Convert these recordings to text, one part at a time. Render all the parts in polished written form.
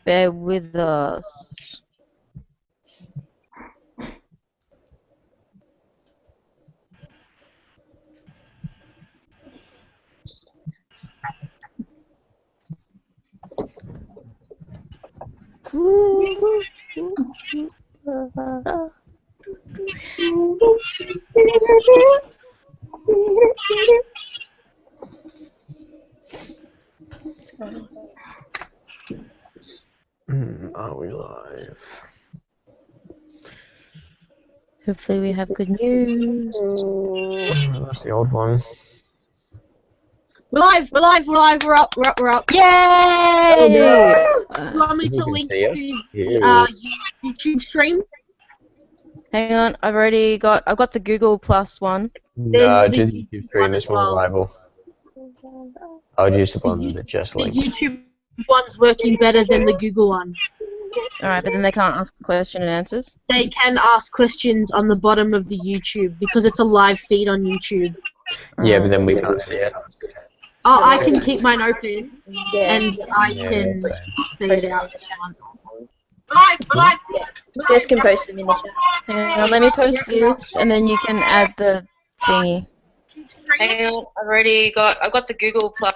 Bear with us. Are we live? Hopefully we have good news. That's the old one. We're live, we're up. Yay! You want me to link to YouTube stream? Hang on, I've got the Google Plus one. No, There's do a the YouTube stream, as it's more well. reliable. I would use the one that just The linked. YouTube one's working better than the Google one. Alright, but then they can't ask question and answers? They can ask questions on the bottom of the YouTube because it's a live feed on YouTube. Yeah, but then we can't see it. Oh, I can keep mine open and I can see it out if you want. Live! Just can post them in the chat. Hang on, let me post this and then you can add the thingy. Hang on, I've got the Google Plus.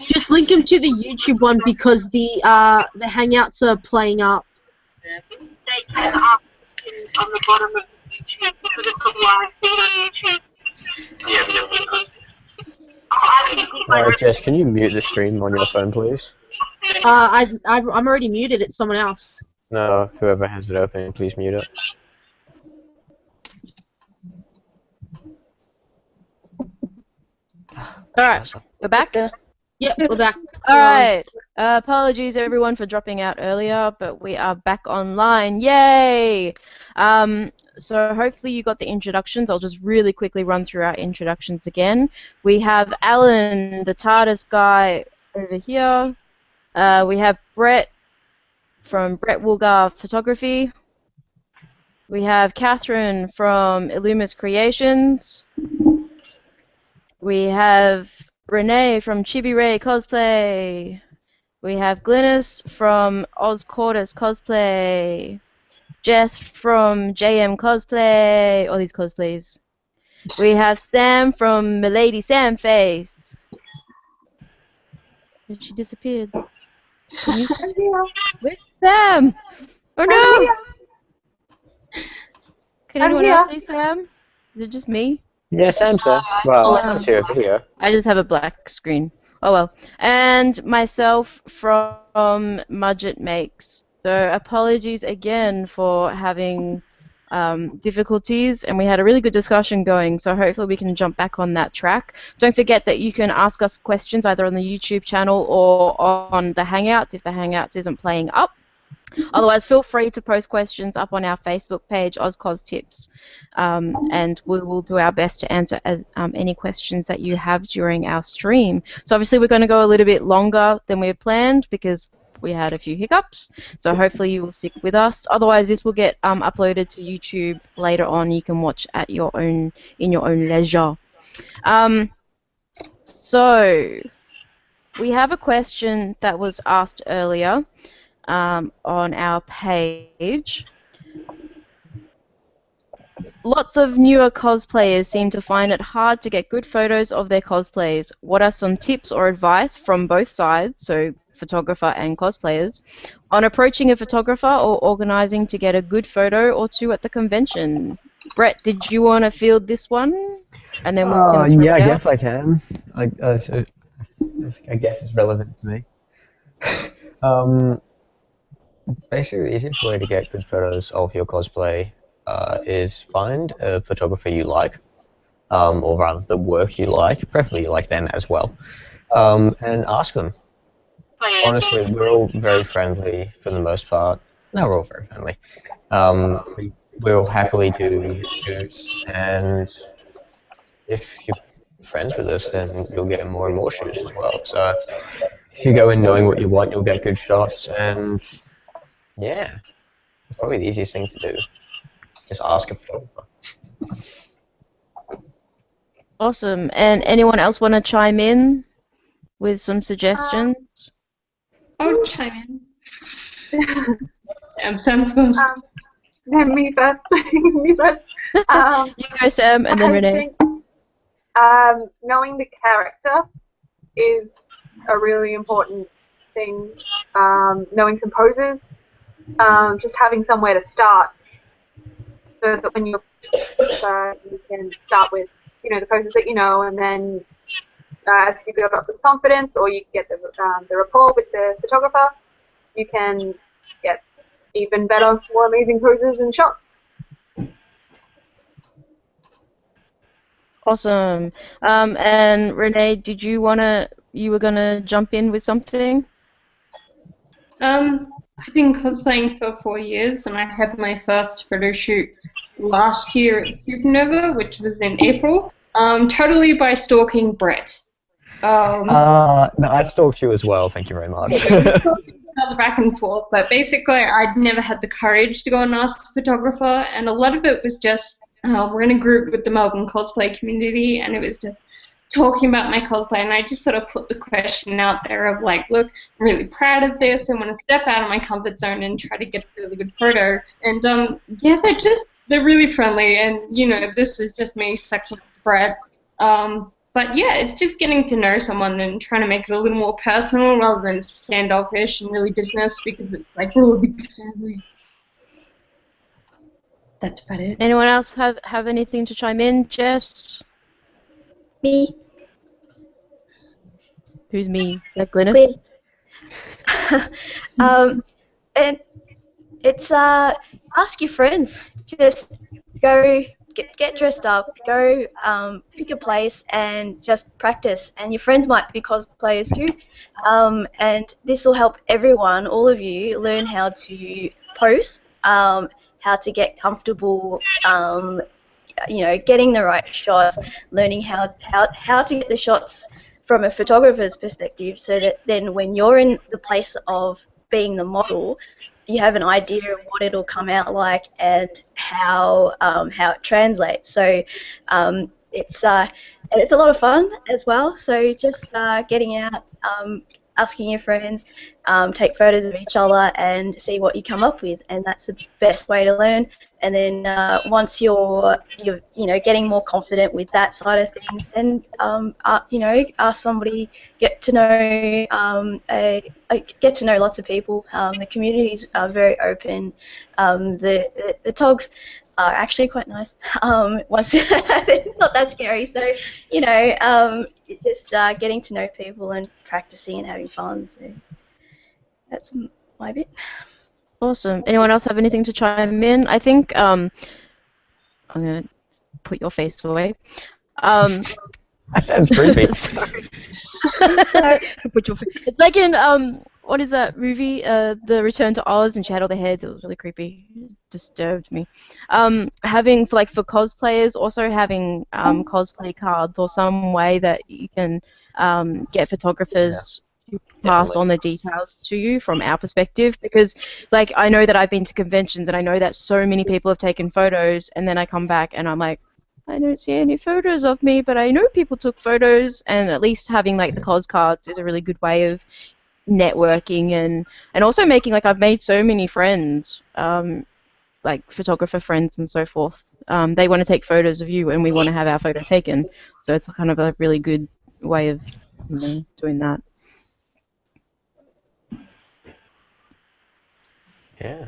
Just link them to the YouTube one because the Hangouts are playing up. They can ask questions on the bottom of the YouTube because it's a live feed on YouTube. Jess, can you mute the stream on your phone, please? I'm already muted. It's someone else. No, whoever has it open, please mute it. Alright, we're back? Yep, we're back. Alright, apologies everyone for dropping out earlier, but we are back online. Yay! So hopefully you got the introductions. I'll just really quickly run through our introductions again. We have Allan, the TARDIS guy, over here. We have Brett from Great Worbla Photography. We have Catherine from Illumis Creations. We have Renee from Chibi Ray Cosplay. We have Glynis from OzCosTips. Jess from JM Cosplay. All these cosplays. We have Sam from Milady Samface. And she disappeared. Can you see her? Where's Sam? Oh no! Can anyone else see Sam? Is it just me? Yeah, Sam's there. Well, I can't see her video. I just have a black screen. Oh well. And myself from Mudget Makes. So apologies again for having difficulties, and we had a really good discussion going, so hopefully we can jump back on that track. Don't forget that you can ask us questions either on the YouTube channel or on the Hangouts if the Hangouts isn't playing up. Otherwise, feel free to post questions up on our Facebook page, OzCosTips, and we will do our best to answer any questions that you have during our stream. So obviously we're going to go a little bit longer than we had planned because we had a few hiccups, so hopefully you will stick with us. Otherwise, this will get uploaded to YouTube later on. You can watch at your own in your own leisure. So we have a question that was asked earlier on our page. Lots of newer cosplayers seem to find it hard to get good photos of their cosplays. What are some tips or advice from both sides, so photographer and cosplayers, on approaching a photographer or organizing to get a good photo or two at the convention? Brett, did you want to field this one? And then we can throw yeah, it I out? guess I can. I guess it's relevant to me. Basically, the easiest way to get good photos of your cosplay is find a photographer you like, or rather the work you like, preferably you like them as well, and ask them. Honestly, we're all very friendly for the most part. No, we're all very friendly. We'll happily do shoots, and if you're friends with us, then you'll get more and more shoots as well. So if you go in knowing what you want, you'll get good shots, and yeah, it's probably the easiest thing to do. Just ask a photographer. Awesome. And anyone else want to chime in with some suggestions? I'll chime in. Sam's first. Then me first. Me first. You go, Sam, and then I Renee. think knowing the character is a really important thing. Knowing some poses, just having somewhere to start, so that when you're you can start with the poses that you know, and then as you build up the confidence, or you get the rapport with the photographer, you can get even better, more amazing poses and shots. Awesome. And Renee, you were gonna jump in with something? I've been cosplaying for 4 years, and I had my first photo shoot last year at Supernova, which was in April, totally by stalking Brett. No, I stalked you as well, thank you very much. Back and forth, but basically I'd never had the courage to go and ask the photographer, and a lot of it was just, we're in a group with the Melbourne cosplay community, and it was just talking about my cosplay, and I just sort of put the question out there of like, look, I'm really proud of this, I want to step out of my comfort zone and try to get a really good photo, and yeah, they're really friendly, and this is just me sucking up to Brett. But yeah, it's just getting to know someone and trying to make it a little more personal rather than standoffish and really business, because it's like we're all a big family. That's about it. Anyone else have anything to chime in? Jess? Me. Who's me? Is that Glynis? And it's ask your friends. Just go get dressed up. Go pick a place and just practice. And your friends might be cosplayers too. And this will help everyone, all of you, learn how to pose, how to get comfortable. Getting the right shots, learning how to get the shots from a photographer's perspective, so that then when you're in the place of being the model, you have an idea of what it'll come out like and how it translates. So it's a lot of fun as well. So just getting out, asking your friends, take photos of each other and see what you come up with, and that's the best way to learn. And then once you're getting more confident with that side of things, then ask somebody, get to know lots of people. The communities are very open. The togs are actually quite nice. Once they're not that scary. So just getting to know people and practicing and having fun. So that's my bit. Awesome. Anyone else have anything to chime in? I think I'm gonna put your face away. That sounds creepy. Sorry. Put your face. It's like in what is that movie? The Return to Oz, and she had all the heads. It was really creepy. It disturbed me. Having for cosplayers, also having cosplay cards or some way that you can get photographers to pass on the details to you from our perspective, because I know that I've been to conventions and I know that so many people have taken photos, and then I come back and I'm like, I don't see any photos of me, but I know people took photos, and at least having the cos cards is a really good way of networking and also making I've made so many friends, photographer friends and so forth. They want to take photos of you and we want to have our photo taken, so it's kind of a really good way of doing that. Yeah.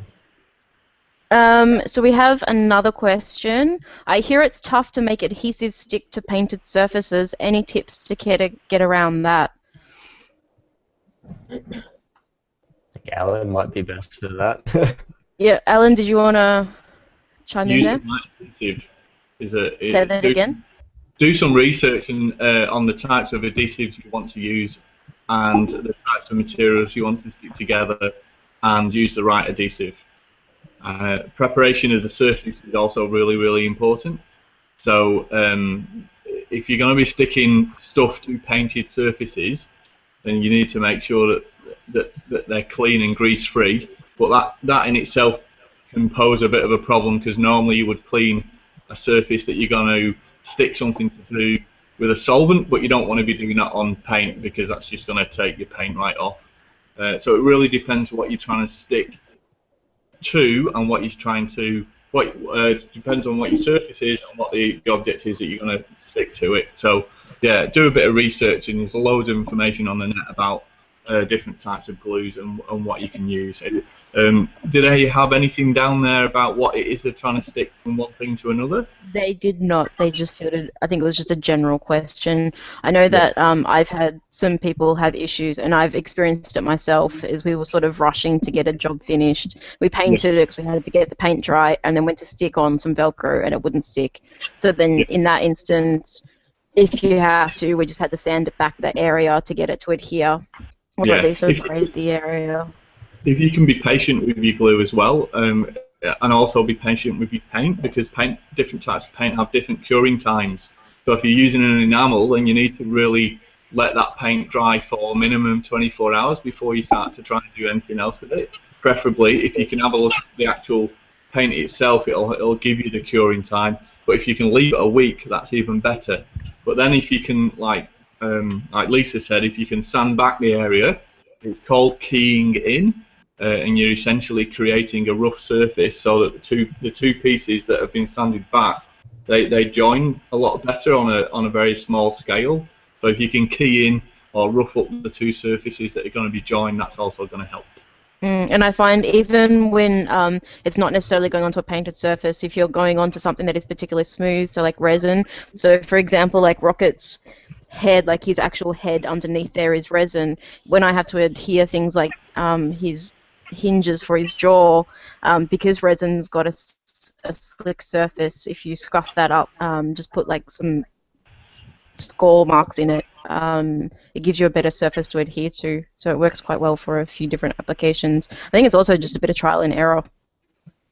So we have another question. I hear it's tough to make adhesive stick to painted surfaces. Any tips to get around that? I think Allan might be best for that. Yeah, Allan, did you want to chime in there? Adhesive Say that again. Do some research on the types of adhesives you want to use and the types of materials you want to stick together, and use the right adhesive. Preparation of the surface is also really, really important. So if you're going to be sticking stuff to painted surfaces, then you need to make sure that they're clean and grease-free. But that in itself can pose a bit of a problem, because normally you would clean a surface that you're going to stick something to with a solvent, but you don't want to be doing that on paint because that's just going to take your paint right off. So it really depends what you're trying to stick to and what you're trying to, depends on what your surface is and what the object is that you're going to stick to it. So yeah, do a bit of research, and there's loads of information on the net about different types of glues and what you can use. Did they have anything down there about what it is they're trying to stick from one thing to another? They did not. They just fielded, I think it was just a general question. I know that I've had some people have issues, and I've experienced it myself, as we were sort of rushing to get a job finished. We painted it because we had to get the paint dry, and then went to stick on some Velcro, and it wouldn't stick. So then in that instance, if you have to, we just had to sand it back the area to get it to adhere. Or at least abrade the area. If you can be patient with your glue as well, and also be patient with your paint, because different types of paint have different curing times. So if you're using an enamel, then you need to really let that paint dry for minimum 24 hours before you start to try and do anything else with it. Preferably, if you can have a look at the actual paint itself, it'll give you the curing time. But if you can leave it a week, that's even better. But then if you can, like Lisa said, if you can sand back the area, it's called keying in, and you're essentially creating a rough surface so that the two pieces that have been sanded back, they join a lot better on a very small scale. So if you can key in or rough up the two surfaces that are going to be joined, that's also going to help. And I find even when it's not necessarily going onto a painted surface, if you're going onto something that is particularly smooth, so like resin, so for example, like Rocket's head, like his actual head underneath there is resin. When I have to adhere things like his hinges for his jaw, because resin's got a slick surface, if you scuff that up, just put like some score marks in it, it gives you a better surface to adhere to, so it works quite well for a few different applications. I think it's also just a bit of trial and error.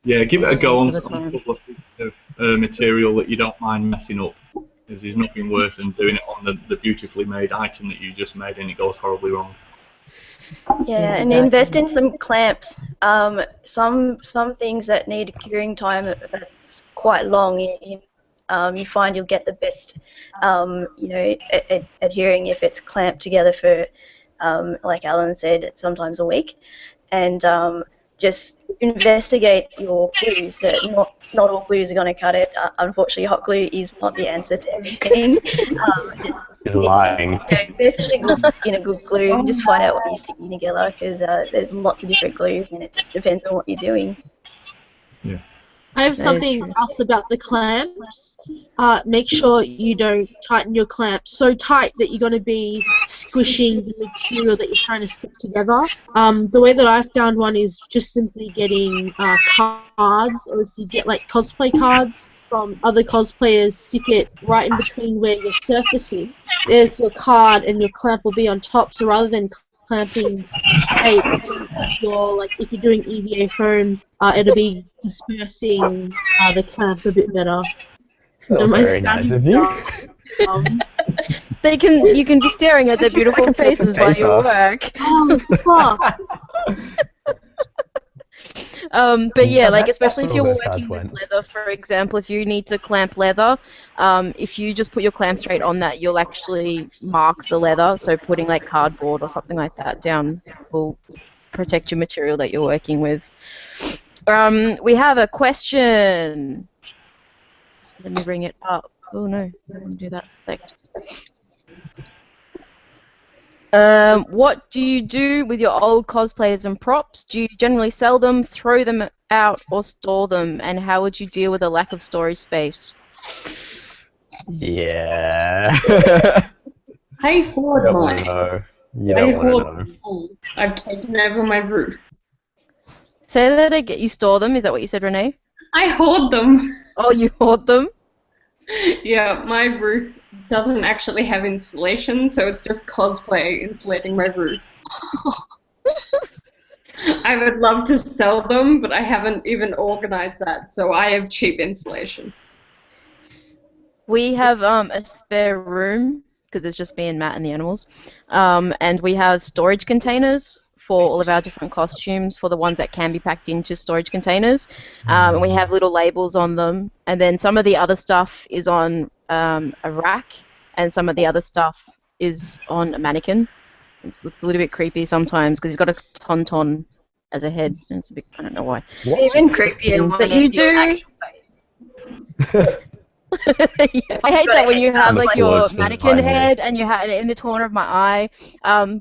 Yeah, give it a go on some material that you don't mind messing up, because there's nothing worse than doing it on the beautifully made item that you just made and it goes horribly wrong. Yeah, and invest in some clamps. Some things that need a curing time that's quite long. You find you'll get the best, adhering if it's clamped together for, like Allan said, sometimes a week, and just investigate your glues. That not all glues are going to cut it. Unfortunately, hot glue is not the answer to everything. You're lying. Invest in a good glue and just find out what you're sticking together, because there's lots of different glues and it just depends on what you're doing. Yeah. I have something else about the clamps. Make sure you don't tighten your clamps so tight that you're going to be squishing the material that you're trying to stick together. The way that I've found one is just simply getting cards, or if you get like cosplay cards from other cosplayers, stick it right in between where your surface is. There's your card and your clamp will be on top, so rather than clamping tape, if you're doing EVA foam, it'll be dispersing the clamp a bit better. Oh, very nice of you. You can be staring at their beautiful faces while you work. Oh, fuck. But yeah, like especially if you're working with leather, for example, if you need to clamp leather, if you just put your clamp straight on that, you'll actually mark the leather. So putting like cardboard or something like that down will protect your material that you're working with. We have a question. Let me bring it up. Oh no, I didn't do that. Perfect. What do you do with your old cosplayers and props? Do you generally sell them, throw them out, or store them? And how would you deal with a lack of storage space? Yeah. I hoard mine. You don't want to know. I've taken over my roof. Say that again. You store them? Is that what you said, Renee? I hoard them. Oh, you hoard them? Yeah, my roof doesn't actually have insulation, so it's just cosplay insulating my roof. I would love to sell them, but I haven't even organized that, so I have cheap insulation. We have a spare room, because it's just me and Matt and the animals, and we have storage containers for all of our different costumes, for the ones that can be packed into storage containers, and we have little labels on them, and then some of the other stuff is on a rack, and some of the other stuff is on a mannequin. It looks a little bit creepy sometimes because he's got a tauntaun as a head, and it's a bit, I don't know why. What? Even creepier Things when that you it's your do. actual face. Yeah, I hate that when you have I'm like a your towards the mannequin right here. head and you have it in the corner of my eye.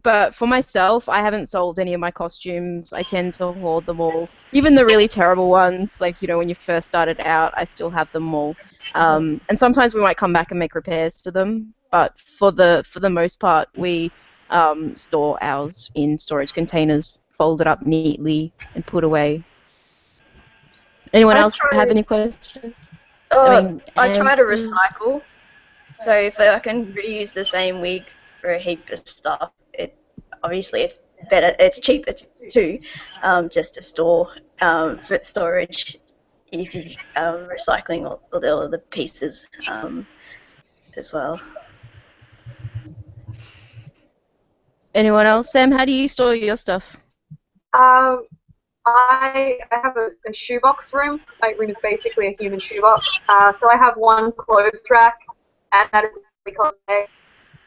But for myself, I haven't sold any of my costumes. I tend to hoard them all, even the really terrible ones. Like when you first started out, I still have them all. And sometimes we might come back and make repairs to them. But for the most part, we store ours in storage containers, folded up neatly and put away. Anyone I else try- have any questions? I try to answers? recycle. So if I can reuse the same wig for a heap of stuff, obviously it's better. It's cheaper too, just to store for storage. If you recycling all the pieces as well. Anyone else? Sam, how do you store your stuff? I have a shoebox room. My room is basically a human shoebox. So I have one clothes rack, and that is cosplay.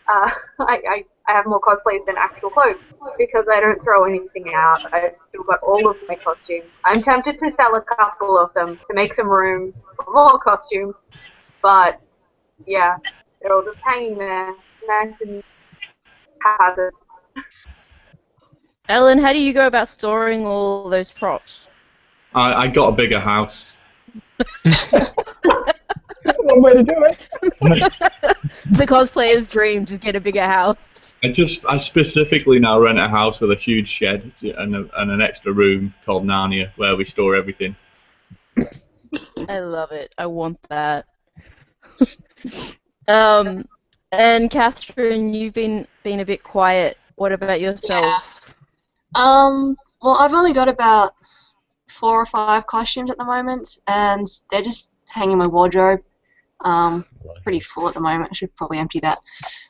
I have more cosplays than actual clothes because I don't throw anything out. I've still got all of my costumes. I'm tempted to sell a couple of them to make some room for more costumes, but yeah, they're all just hanging there, nice and haphazard. Allan, how do you go about storing all those props? I got a bigger house. One way to do it. The cosplayer's dream, just get a bigger house. I specifically now rent a house with a huge shed and an extra room called Narnia where we store everything. I love it. I want that. And Catherine, you've been a bit quiet. What about yourself? Well, I've only got about 4 or 5 costumes at the moment, and they're just hanging in my wardrobe. Pretty full at the moment. I should probably empty that.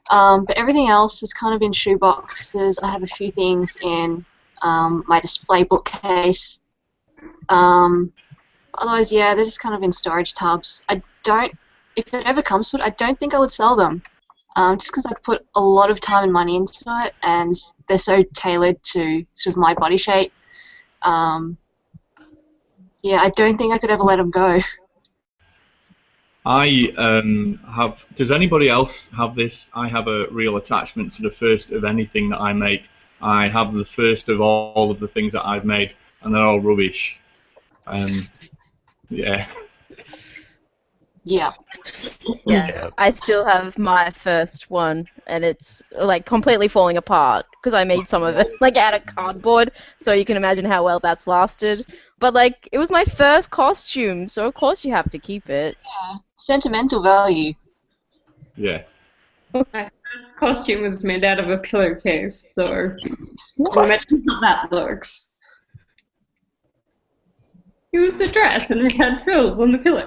But everything else is kind of in shoe boxes. I have a few things in my display bookcase. Otherwise, yeah, they're just kind of in storage tubs. If it ever comes to it, I don't think I would sell them. Just because I put a lot of time and money into it, and they're so tailored to sort of my body shape. Yeah, I don't think I could ever let them go. Does anybody else have this? I have a real attachment to the first of anything that I make. I have the first of all of the things that I've made, and they're all rubbish. Yeah. Yeah. Yeah, I still have my first one, and it's like completely falling apart because I made some of it like out of cardboard, so you can imagine how well that's lasted. But like, it was my first costume, so of course you have to keep it. Yeah. Sentimental value. Yeah. My first costume was made out of a pillowcase, so imagine how that looks. It was a dress, and it had frills on the pillow.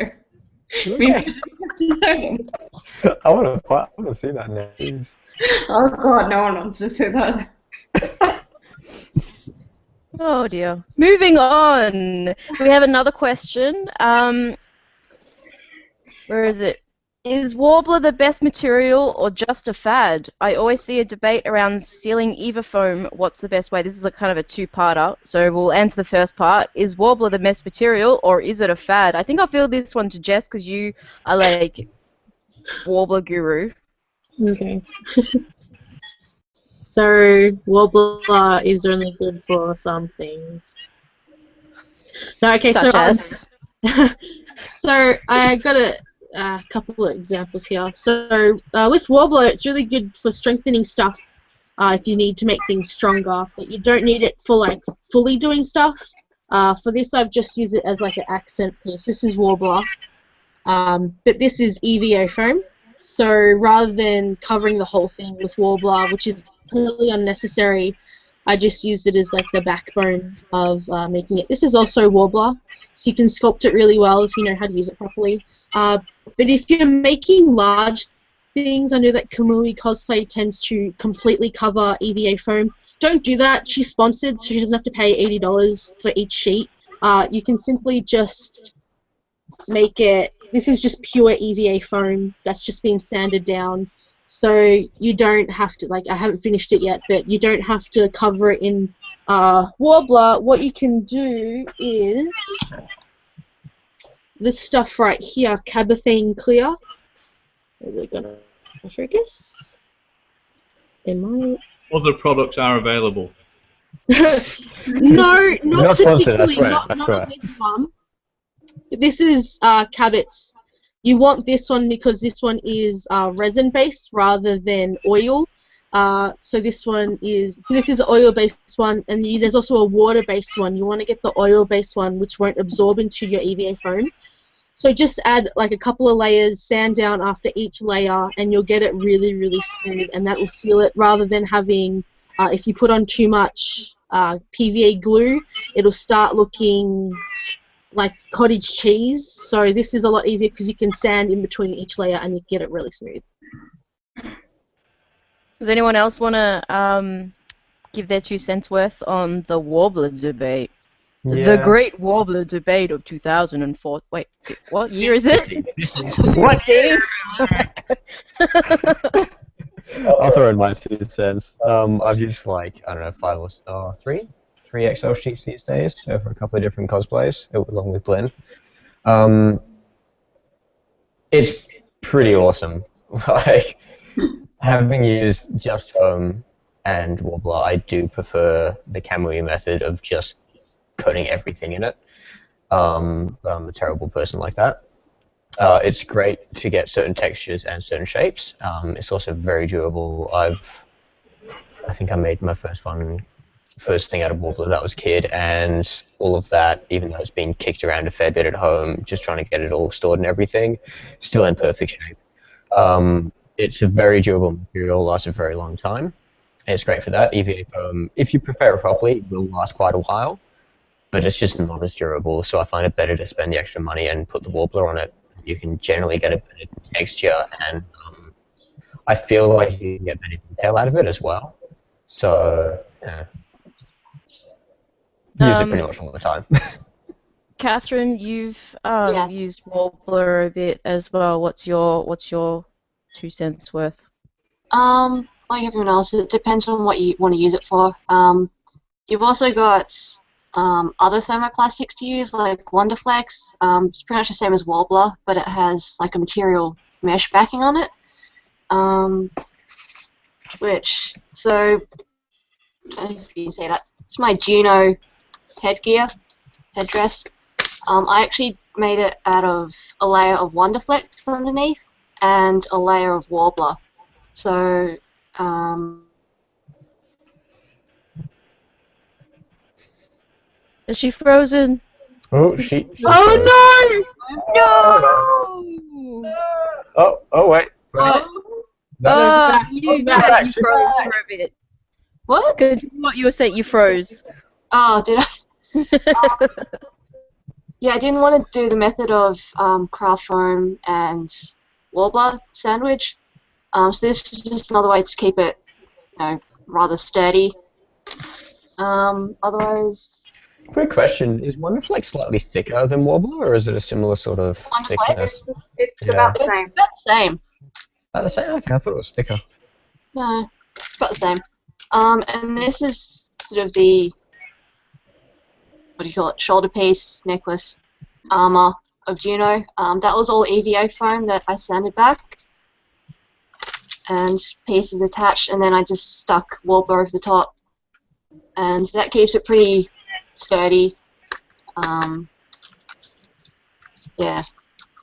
We didn't have to sew them. I want to see that now. Please. Oh god, no one wants to see that. Oh dear. Moving on. We have another question. Where is it? Is Worbla the best material or just a fad? I always see a debate around sealing Eva foam. What's the best way? This is a kind of a two-parter, so we'll answer the first part. Is Worbla the best material or is it a fad? I think I'll fill this one to Jess because you are like Worbla guru. Okay. So, Worbla is only good for some things. No, okay, Such so as? so I got a couple of examples here. So with Worbla, it's really good for strengthening stuff if you need to make things stronger, but you don't need it for like fully doing stuff. For this, I've just used it as like an accent piece. This is Worbla, but this is EVA foam. So rather than covering the whole thing with Worbla, which is totally unnecessary, I just used it as like the backbone of making it. This is also Worbla, so you can sculpt it really well if you know how to use it properly. But if you're making large things, I know that Kamui Cosplay tends to completely cover EVA foam. Don't do that. She's sponsored, so she doesn't have to pay $80 for each sheet. You can simply just make it. This is just pure EVA foam that's just been sanded down. So you don't have to, like, I haven't finished it yet, but you don't have to cover it in Worbla. What you can do is this stuff right here, Cabothine Clear. Is it gonna focus? Am I? Other products are available. No, not sponsored, I particularly. swear, Not I swear. this one. This is Cabot's. You want this one because this one is resin-based rather than oil. So this is an oil-based one, and there's also a water-based one. You want to get the oil-based one, which won't absorb into your EVA foam. So just add like a couple of layers, sand down after each layer, and you'll get it really, really smooth, and that will seal it rather than having, if you put on too much PVA glue, it'll start looking like cottage cheese. So this is a lot easier because you can sand in between each layer and you get it really smooth. Does anyone else want to give their 2 cents worth on the Worbla debate? The Great Worbla Debate of 2004. Wait, what year is it? 14? I'll throw in my 2 cents. I've used like, I don't know, 3 Excel sheets these days for a couple of different cosplays, along with Glenn. It's pretty awesome. Like, having used just foam and Worbla, I do prefer the Kamui method of just coating everything in it. But I'm a terrible person like that. It's great to get certain textures and certain shapes. It's also very durable. I think I made my first thing out of Worbla that was Kid, and all of that, even though it's been kicked around a fair bit at home, just trying to get it all stored and everything, still in perfect shape. It's a very durable material, lasts a very long time. And it's great for that. EVA foam, if you prepare it properly, it will last quite a while, but it's just not as durable, so I find it better to spend the extra money and put the Worbla on it. You can generally get a better texture, and I feel like you can get better detail out of it as well. So, yeah. Use it pretty much all the time. Catherine, you've Yes. used Worbla a bit as well. What's your 2 cents worth? Like everyone else, it depends on what you want to use it for. You've also got other thermoplastics to use, like Wonderflex. It's pretty much the same as Worbla, but it has like a material mesh backing on it. So, I don't know if you can see that. It's my Juno headdress. I actually made it out of a layer of Wonderflex underneath and a layer of Worbla. So, Is she frozen? Oh, she Oh no! Oh, wait. no! You back, froze she's for a bit. what? Continue what you were saying. You froze. Oh, did I? Yeah, I didn't want to do the method of craft foam and Worbla sandwich. So this is just another way to keep it, rather sturdy. Otherwise, Quick question: is Wonderflex slightly thicker than Worbla, or is it a similar sort of Wonderflex? thickness? It's Yeah. about the it's same. about the same. About the same? Okay, I thought it was thicker. No, it's about the same. And this is sort of the, what do you call it, shoulder piece, necklace, armor of Juno. That was all EVA foam that I sanded back, and pieces attached, and then I just stuck Worbla over the top, and that keeps it pretty sturdy. Yeah,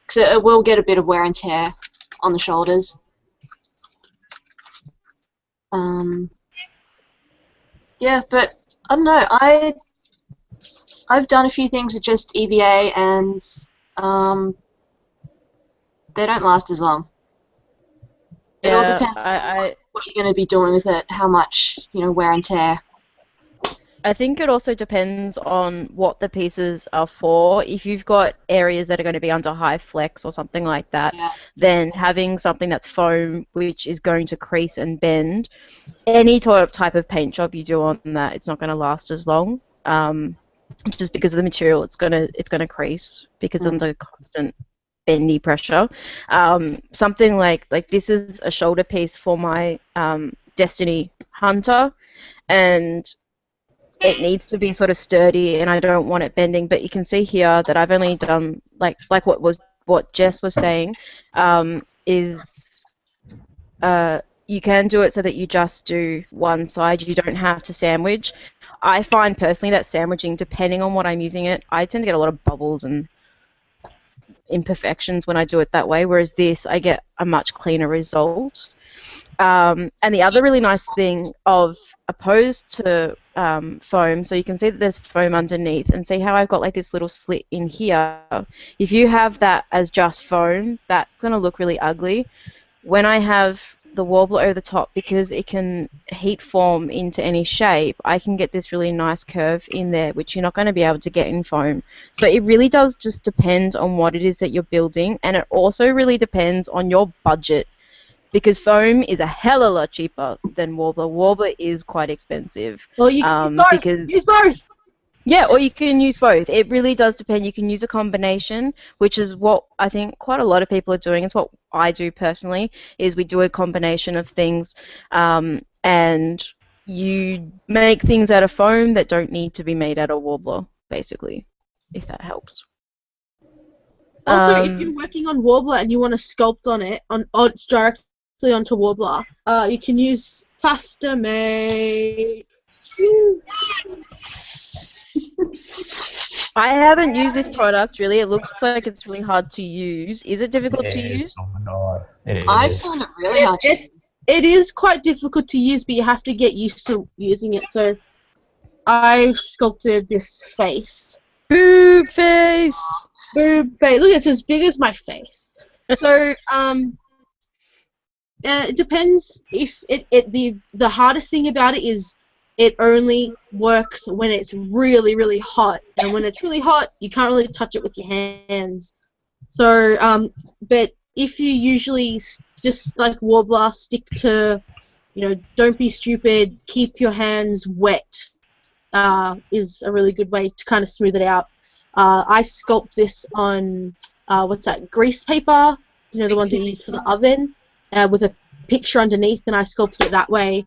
because it will get a bit of wear and tear on the shoulders. Yeah, but I don't know. I've done a few things with just EVA, and they don't last as long. It all depends on what you're going to be doing with it, how much wear and tear. I think it also depends on what the pieces are for. If you've got areas that are going to be under high flex or something like that, then having something that's foam, which is going to crease and bend, any type of paint job you do on that, it's not going to last as long. Just because of the material, it's going to crease because under constant bendy pressure. Something like this is a shoulder piece for my Destiny Hunter, and it needs to be sort of sturdy, and I don't want it bending. But you can see here that I've only done like what Jess was saying, is you can do it so that you just do one side. You don't have to sandwich. I find personally that sandwiching, depending on what I'm using it, I tend to get a lot of bubbles and imperfections when I do it that way, whereas this, I get a much cleaner result. And the other really nice thing opposed to foam, so you can see that there's foam underneath, and see how I've got like this little slit in here. If you have that as just foam, that's going to look really ugly. When I have the Worbla over the top, because it can heat form into any shape, I can get this really nice curve in there, which you're not going to be able to get in foam. So it really does just depend on what it is that you're building, and it also really depends on your budget, because foam is a hell of a lot cheaper than Worbla. Worbla is quite expensive. Well, you can use both. Yeah, or you can use both. It really does depend. You can use a combination, which is what I think quite a lot of people are doing. It's what I do personally, is we do a combination of things, and you make things out of foam that don't need to be made out of Worbla, basically, if that helps. Also, if you're working on Worbla and you want to sculpt on it, it's directly onto Worbla, you can use Plastamate. I haven't used this product really. It looks like it's really hard to use. Is it difficult to use? Oh my god. It is. I find it really hard to use. It is quite difficult to use, but you have to get used to using it. So I've sculpted this face. Boob face! Boob face. Look, it's as big as my face. So it depends. If the hardest thing about it is it only works when it's really, really hot, and when it's really hot, you can't really touch it with your hands. So, but if you usually just like Worbla, stick to, don't be stupid, keep your hands wet, is a really good way to kind of smooth it out. I sculpt this on, grease paper, the ones that you use for the oven, with a picture underneath, and I sculpted it that way.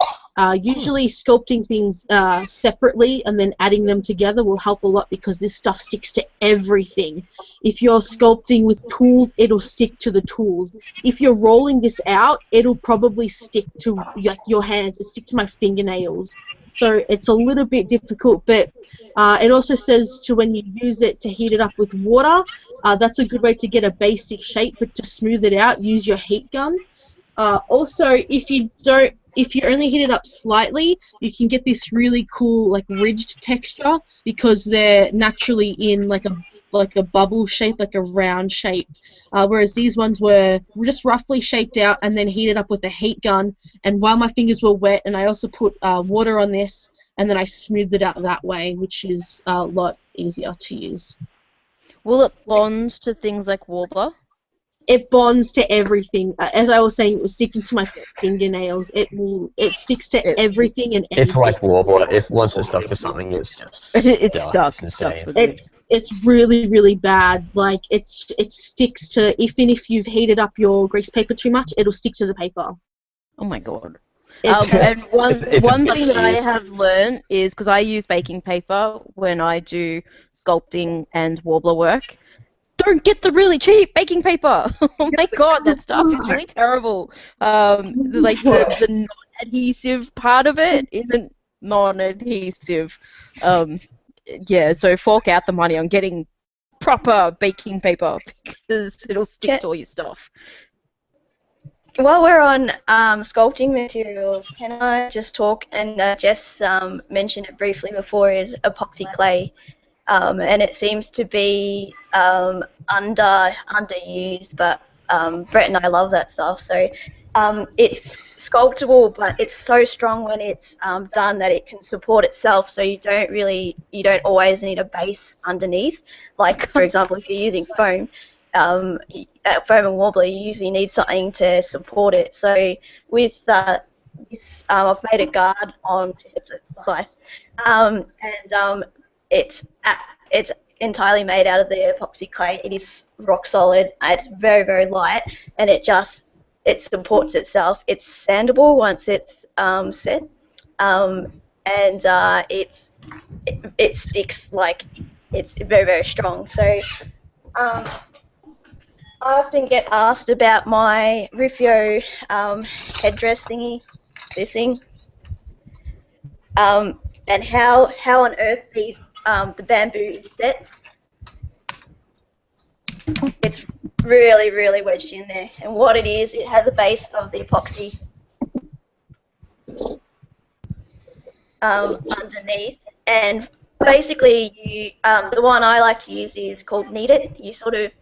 Usually sculpting things separately and then adding them together will help a lot, because this stuff sticks to everything. If you're sculpting with tools, it'll stick to the tools. If you're rolling this out, it'll probably stick to your hands. It'll stick to my fingernails. So it's a little bit difficult, but it also says to, when you use it, to heat it up with water. That's a good way to get a basic shape, but to smooth it out, use your heat gun. Also, if you only heat it up slightly, you can get this really cool ridged texture, because they're naturally in like a bubble shape, like a round shape. Whereas these ones were just roughly shaped out and then heated up with a heat gun. And while my fingers were wet, and I also put water on this, and then I smoothed it out that way, which is a lot easier to use. Will it bond to things like Worbla? It bonds to everything. As I was saying, it was sticking to my fingernails. It sticks to everything and anything. It's like Worbla. If once it's stuck to something, it's just it's stuck. It's really, really bad. It sticks to, even if you've heated up your grease paper too much, it'll stick to the paper. Oh my god. And one thing that I have learned is, because I use baking paper when I do sculpting and Worbla work, don't get the really cheap baking paper. Oh my god, that stuff is really terrible. The non-adhesive part of it isn't non-adhesive. Yeah, so fork out the money on getting proper baking paper, because it'll stick to all your stuff. While we're on sculpting materials, can I just talk, and Jess mentioned it briefly before, is epoxy clay. And it seems to be underused, but Brett and I love that stuff. So it's sculptable, but it's so strong when it's done that it can support itself. So you don't always need a base underneath. Like, for example, if you're using foam, foam and Worbla, you usually need something to support it. So with this, I've made a guard on its side, and it entirely made out of the epoxy clay. It is rock solid. It's very, very light, and it supports itself. It's sandable once it's set, and it sticks like it's very, very strong. So I often get asked about my Rufio headdress thingy, this thing, and how on earth these the bamboo is set. It's really, really wedged in there. And what it is, it has a base of the epoxy underneath. And basically, you the one I like to use is called Knead It. You sort of,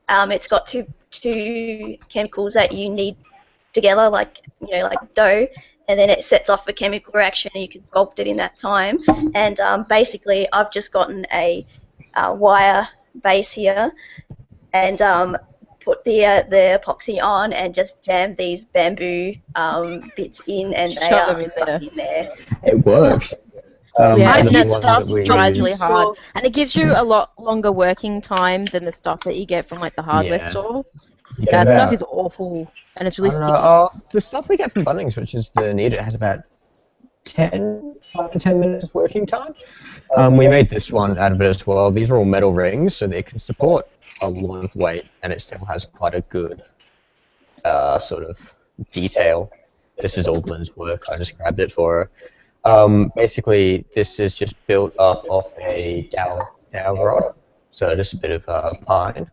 it's got two chemicals that you knead together, like dough, and then it sets off a chemical reaction, and you can sculpt it in that time. And basically, I've just gotten a wire base here, and put the epoxy on, and just jam these bamboo bits in, and they are stuck in there. It works. Yeah, and and that the one stuff that we dries use- really hard, and it gives you a lot longer working time than the stuff that you get from like the hardware Yeah. store. You get That about- stuff is awful, and it's really I don't sticky. know, the stuff we get from Bunnings, which is the Knead It, has about 5 to 10 minutes of working time. We made this one out of it as well. These are all metal rings, so they can support a lot of weight, and it still has quite a good sort of detail. This is all Glenn's work. I just grabbed it for her. Basically, this is just built up of a dowel rod, so just a bit of pine.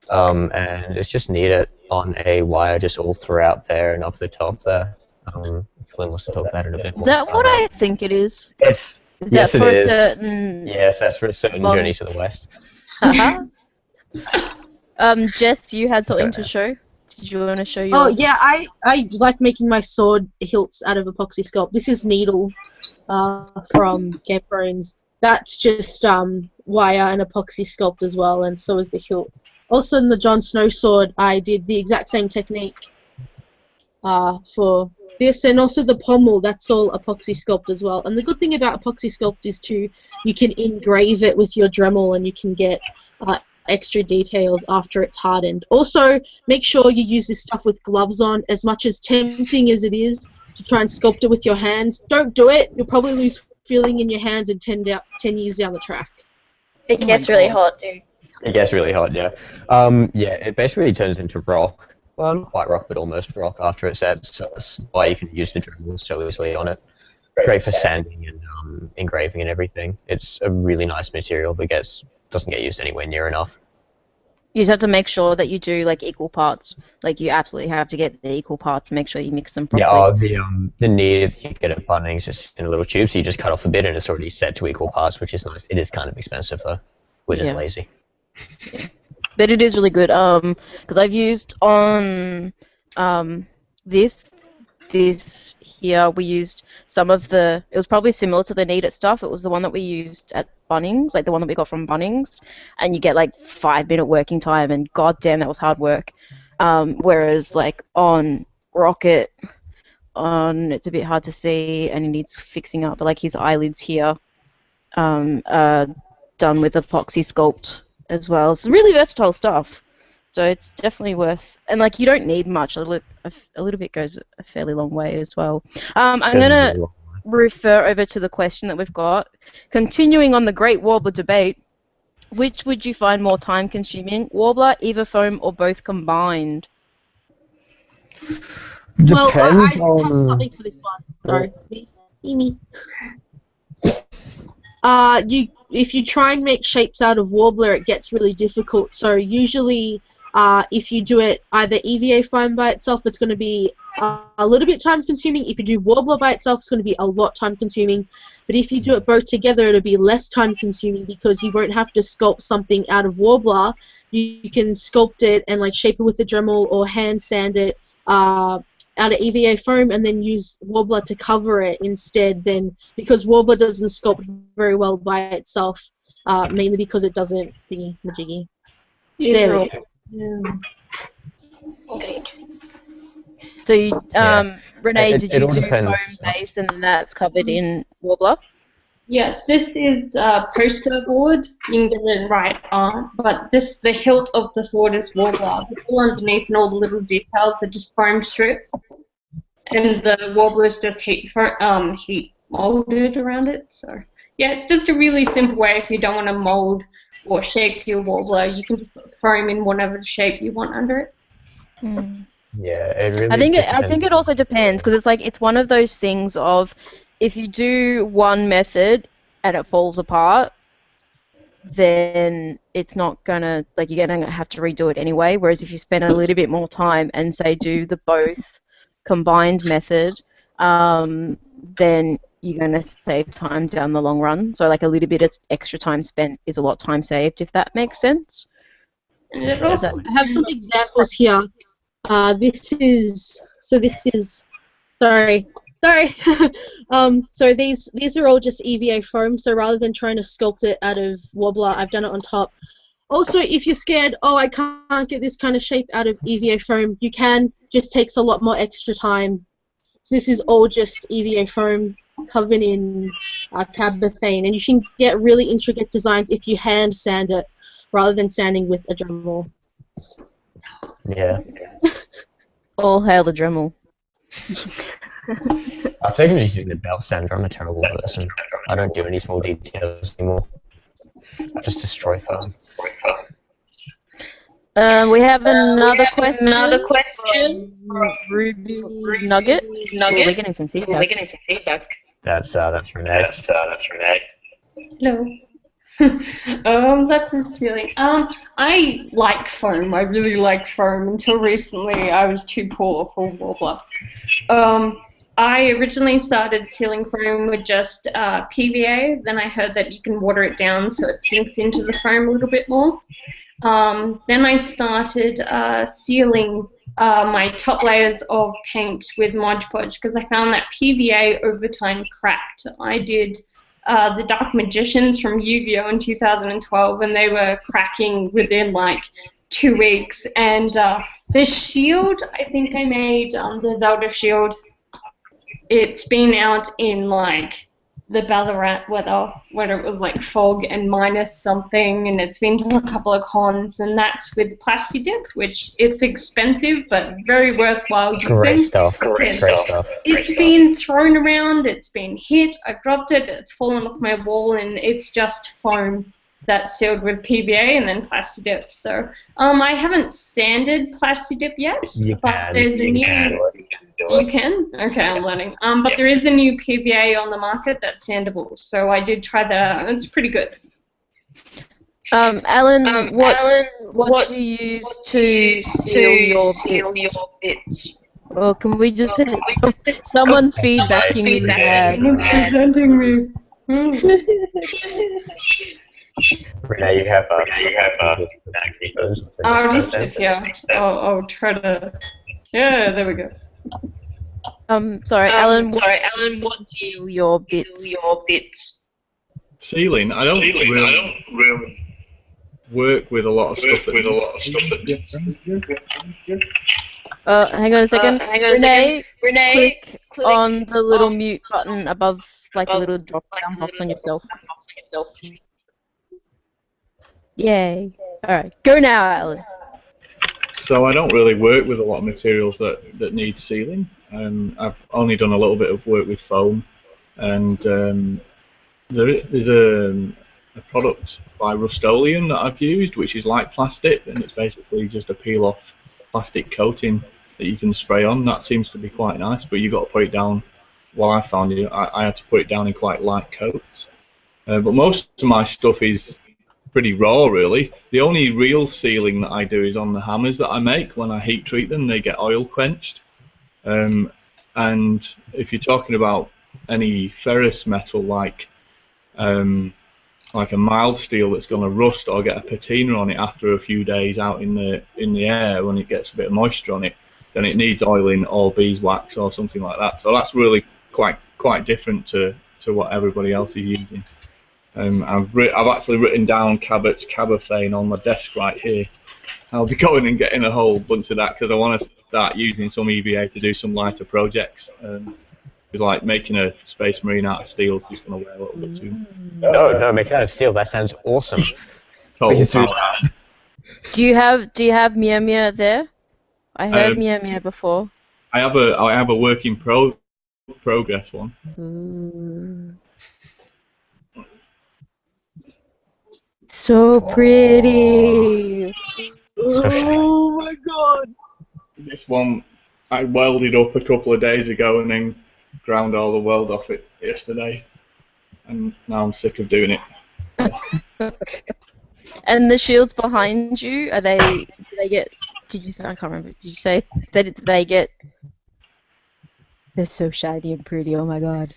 And it's just kneaded on a wire just all throughout there and up the top there. If Glenn wants to talk about it a bit more. Is that what I think it is? It's, Is yes, that for it a is. certain? Yes, that's for a certain long- journey to the west. Jess, you had something to ahead. show. Did you want to show your? Oh yeah, I like making my sword hilts out of epoxy sculpt. This is Needle from Game Thrones. That's just wire and epoxy sculpt as well, and so is the hilt. Also in the Jon Snow sword, I did the exact same technique for this, and also the pommel. That's all epoxy sculpt as well. And the good thing about epoxy sculpt is too, you can engrave it with your Dremel, and you can get extra details after it's hardened. Also, make sure you use this stuff with gloves on. As much as tempting as it is to try and sculpt it with your hands, don't do it. You'll probably lose feeling in your hands in 10 years down the track. It gets really hot, dude. It gets really hot, yeah. Yeah, it basically turns into rock. Well, not quite rock, but almost rock after it sets. So that's why you can use the Dremel so easily on it. Great for sanding and engraving and everything. It's a really nice material that doesn't get used anywhere near enough. You just have to make sure that you do like equal parts. Like you absolutely have to get the equal parts. Make sure you mix them properly. Yeah, the knead you get at Bunnings is in a little tube, so you just cut off a bit and it's already set to equal parts, which is nice. It is kind of expensive though. We're just lazy. Yeah. But it is really good. Because I've used on this here, we used some of the. It was probably similar to the Knead It stuff. It was the one that we used at Bunnings, like the one that we got from Bunnings, and you get like 5-minute working time, and goddamn, that was hard work. Whereas like on Rocket, it's a bit hard to see, and he needs fixing up. But like his eyelids here, are done with epoxy sculpt as well. It's really versatile stuff. So it's definitely worth, and like you don't need much. A little bit goes a fairly long way as well. I'm gonna refer over to the question that we've got. Continuing on the Great Worbla Debate, which would you find more time-consuming, Warbler, Evofoam, or both combined? Well, I Depends on. have something for this one. Sorry, me. If you try and make shapes out of Warbler, it gets really difficult. So usually, if you do it either EVA foam by itself, it's going to be a little bit time-consuming. If you do Warbler by itself, it's going to be a lot time-consuming. But if you do it both together, it'll be less time-consuming because you won't have to sculpt something out of Warbler. You can sculpt it and like shape it with a Dremel or hand sand it out of EVA foam and then use Warbler to cover it instead. Then because Warbler doesn't sculpt very well by itself, mainly because it doesn't thingy majiggy. There we go. Okay. So, Renee, It did you all do depends. foam base and then that's covered in Warbler? Yes, this is poster board. You can get it right on, but the hilt of the sword is warbler. All underneath and all the little details are just foam strips, and the warbler is just heat molded around it. So yeah, it's just a really simple way if you don't want to mold or shape your warbler. You can just put foam in whatever shape you want under it. Mm. Yeah, it really I think depends. it also depends because it's one of those things of if you do one method and it falls apart, then it's not gonna you're gonna have to redo it anyway. Whereas if you spend a little bit more time and say do the both combined method, then you're gonna save time down the long run. So like a little bit of extra time spent is a lot of time saved, if that makes sense. And it also I have some examples here. This is sorry. So these are all just EVA foam. So rather than trying to sculpt it out of Worbla, I've done it on top. Also, if you're scared, oh, I can't get this kind of shape out of EVA foam, you can. Just takes a lot more extra time. This is all just EVA foam covered in cabothane, and you can get really intricate designs if you hand sand it rather than sanding with a Dremel. Yeah. All hail the Dremel. I've taken to using the belt sander. I'm a terrible person. I don't do any small details anymore. I just destroy foam. We have another question. From Ruby Nugget. We're getting some feedback. That's Renee. hello. That's a silly. I like foam. I really like foam. Until recently, I was too poor for Worbla. I originally started sealing foam with just PVA. Then I heard that you can water it down so it sinks into the foam a little bit more. Then I started sealing my top layers of paint with Mod Podge because I found that PVA over time cracked. I did the Dark Magicians from Yu-Gi-Oh! In 2012 and they were cracking within like 2 weeks. And the shield, I think I made, the Zelda shield, it's been out in like the Ballarat weather, where it was like fog and minus something, and it's been to a couple of cons, and that's with Plastidip, which it's expensive but very worthwhile using. Great stuff. It's been thrown around, it's been hit, I've dropped it, it's fallen off my wall, and it's just foam that's sealed with PVA and then Plastidip. So I haven't sanded Plastidip yet, but there's a new. You can? Okay, I'm learning. But there is a new PVA on the market that's sandable, so I did try that out. It's pretty good. Allan, what do you use to seal your bits? Well, can we just hit someone's feedbacking me bad? Someone's presenting me. Renee, you have I'll just sit here. I'll try to. Yeah, there we go. Sorry, Allan, what do you seal your bits? Sealing. I don't really work with a lot of stuff. Hang on a second. Renee, click on the little mute button above, like the little drop-down box on yourself. Yay. Alright, go now, Allan. So I don't really work with a lot of materials that need sealing. I've only done a little bit of work with foam, and there's a product by Rust-Oleum that I've used, which is like plastic, and it's basically just a peel-off plastic coating that you can spray on. That seems to be quite nice, but you've got to put it down. Well, I found I had to put it down in quite light coats. But most of my stuff is pretty raw, really. The only real sealing that I do is on the hammers that I make. When I heat treat them, they get oil quenched. And if you're talking about any ferrous metal like a mild steel that's going to rust or get a patina on it after a few days out in the air when it gets a bit of moisture on it, then it needs oiling or beeswax or something like that. So that's really quite different to what everybody else is using. I've actually written down Cabot's cabothane on my desk right here. I'll be going and getting a whole bunch of that because I want to start using some EVA to do some lighter projects. It's like making a space marine out of steel is just going to wear a little bit too much. No, make it out of steel. That sounds awesome. Total Please do power. that. Do you have Mia Mia there? I heard Um, Mia Mia before. I have a work in progress one. Ooh. So pretty. So shiny. Oh my god. This one I welded up a couple of days ago and then ground all the weld off it yesterday, and now I'm sick of doing it. And the shields behind you, are they? Do they get? Did you say? I can't remember. Did you say that they get? They're so shiny and pretty. Oh my god.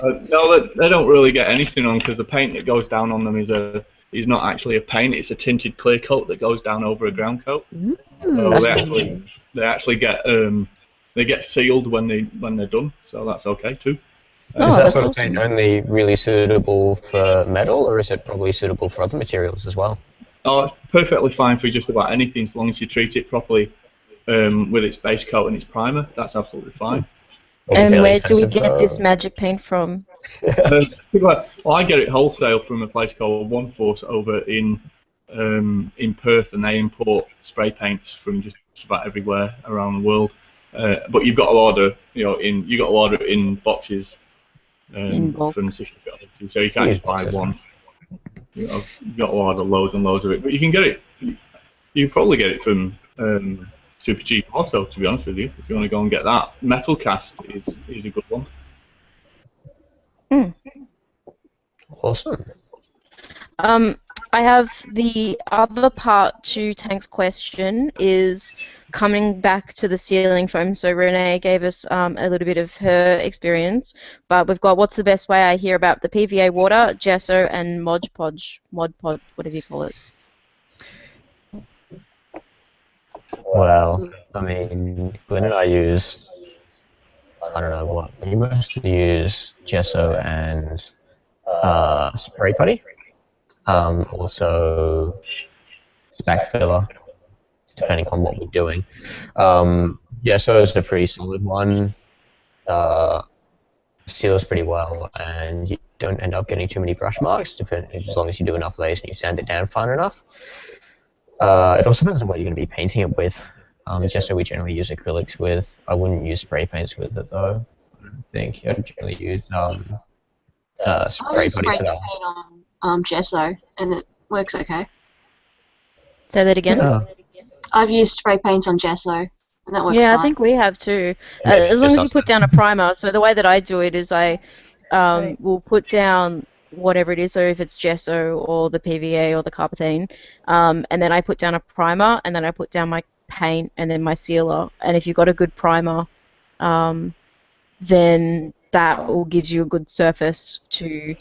No, they don't really get anything on because the paint that goes down on them is not actually a paint. It's a tinted clear coat that goes down over a ground coat. So they actually get sealed when they're done. So that's okay too. Oh, Is that that's sort of paint awesome. only really suitable for metal, or is it probably suitable for other materials as well? Oh, it's perfectly fine for just about anything as long as you treat it properly with its base coat and its primer. That's absolutely fine. Probably And fairly where do we expensive, get this though. magic paint from? Well, I get it wholesale from a place called One Force over in Perth, and they import spray paints from just about everywhere around the world. But you've got to order, it in boxes In bulk. from so you can't just buy one. You've got to order loads and loads of it. But you can get it. You can probably get it from Super Cheap Auto, to be honest with you, if you want to go and get that. Metal cast is a good one. Awesome. I have the other part to Tank's question is coming back to the ceiling foam. So Renee gave us a little bit of her experience, but we've got what's the best way I hear about the PVA water, gesso, and Mod Podge, whatever you call it. Well, I mean, Glenn and I use, I don't know what, we mostly use gesso and spray putty. Also spack filler, depending on what we're doing. Gesso is a pretty solid one. Seals pretty well, and you don't end up getting too many brush marks, as long as you do enough layers and you sand it down fine enough. It also depends on what you're going to be painting it with. Gesso we generally use acrylics with. I wouldn't use spray paints with it though. I don't think. I'd generally use I spray use putty spray for that. paint on gesso, and it works okay. Say that again. Oh. I've used spray paint on gesso, and that works Yeah, fine. I think we have too. Maybe As it's long just as you us put then. down a primer. So the way that I do it is I will put down whatever it is, so if it's gesso or the PVA or the carpethine, and then I put down a primer, and then I put down my paint and then my sealer. And if you've got a good primer, then that will give you a good surface to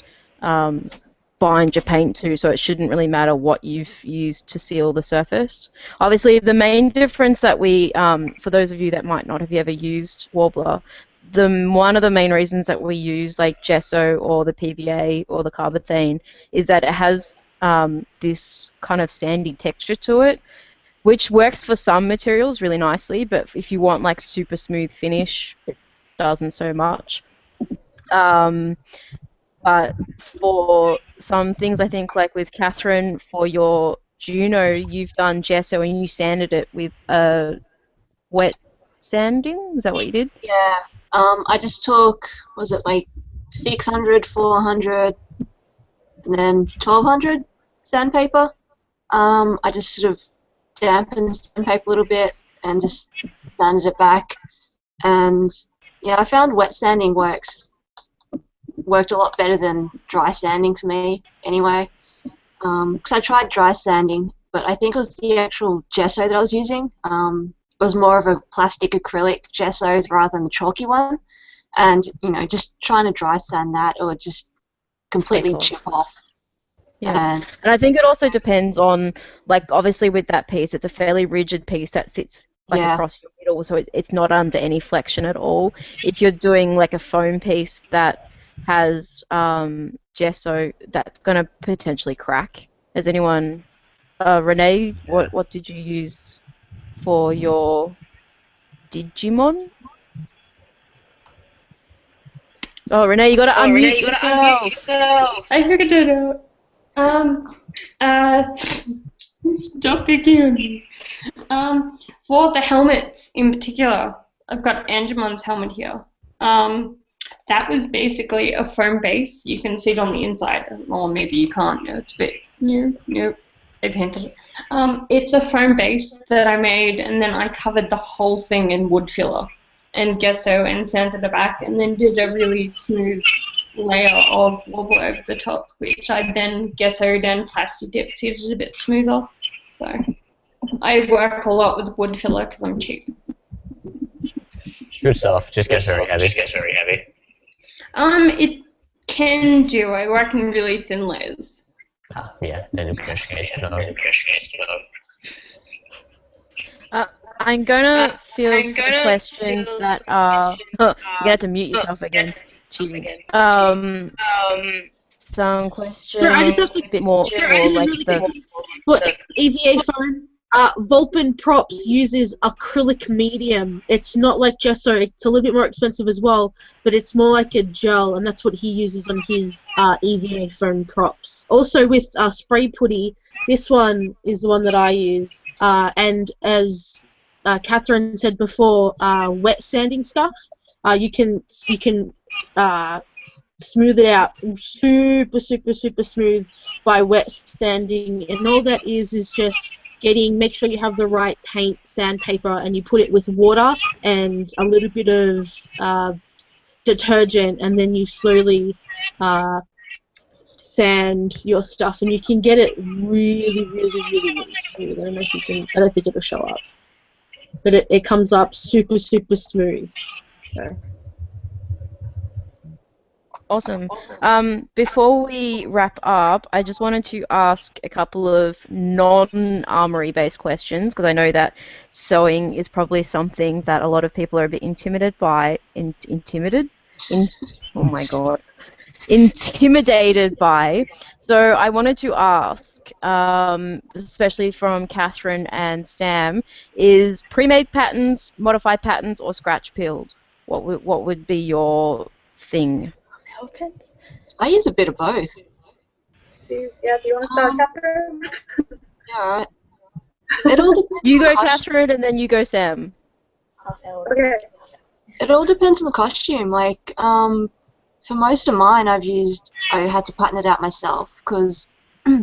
bind your paint to, so it shouldn't really matter what you've used to seal the surface. Obviously, the main difference that we, for those of you that might not have ever used Worbla, one of the main reasons that we use like gesso or the PVA or the carpethine is that it has this kind of sandy texture to it, which works for some materials really nicely, but if you want like super smooth finish, it doesn't so much. But for some things, I think like with Catherine, for your Juno, you've done gesso and you sanded it with wet sanding. Is that what you did? Yeah. I just took, was it like 600, 400, and then 1200 sandpaper. I just sort of dampened the sandpaper a little bit and just sanded it back. And yeah, I found wet sanding worked a lot better than dry sanding for me anyway. Because I tried dry sanding, but I think it was the actual gesso that I was using. It was more of a plastic acrylic gesso rather than the chalky one. And, just trying to dry sand that, it would just completely chip off. Yeah. And I think it also depends on, like, obviously with that piece, it's a fairly rigid piece that sits like across your middle, so it's not under any flexion at all. If you're doing like a foam piece that has gesso, that's going to potentially crack. Has anyone, Renee, what did you use for your Digimon? Oh, Renee, you gotta unmute yourself. I figured it out. Uh, Stop picking on me. For the helmets in particular, I've got Angemon's helmet here. That was basically a foam base. You can see it on the inside, or maybe you can't. No, it's a bit. Nope. They painted it. It's a foam base that I made, and then I covered the whole thing in wood filler and gesso and sanded the back, and then did a really smooth layer of wobble over the top, which I then gessoed and plastic dipped so it's a bit smoother. So I work a lot with wood filler because I'm cheap. Good stuff. Just gets very heavy. It can do. I work in really thin layers. Yeah, then in which case, no. I'm gonna field some questions that are. You're gonna have to mute yourself again. Cheating. Some questions. Sure, I just have to a bit more for like the. For EVA foam, Vulpin Props uses acrylic medium. It's not like gesso. It's a little bit more expensive as well, but it's more like a gel, and that's what he uses on his EVA foam props. Also with spray putty, this one is the one that I use. And as Catherine said before, wet sanding stuff. You can smooth it out super smooth by wet sanding, and all that is just make sure you have the right paint, sandpaper, and you put it with water and a little bit of detergent, and then you slowly sand your stuff, and you can get it really smooth. I don't know if you can. I don't think it'll show up, but it comes up super smooth. So. Awesome. Before we wrap up, I just wanted to ask a couple of non-armory based questions, because I know that sewing is probably something that a lot of people are a bit intimidated by. Oh my god. Intimidated by. So I wanted to ask, especially from Catherine and Sam, is pre-made patterns, modified patterns, or scratch peeled? What would be your thing? I use a bit of both. Do you want to start, Catherine? Yeah, alright. It all depends. You go, Catherine, and then you go, Sam. Okay. It all depends on the costume. Like, for most of mine, I had to pattern it out myself, because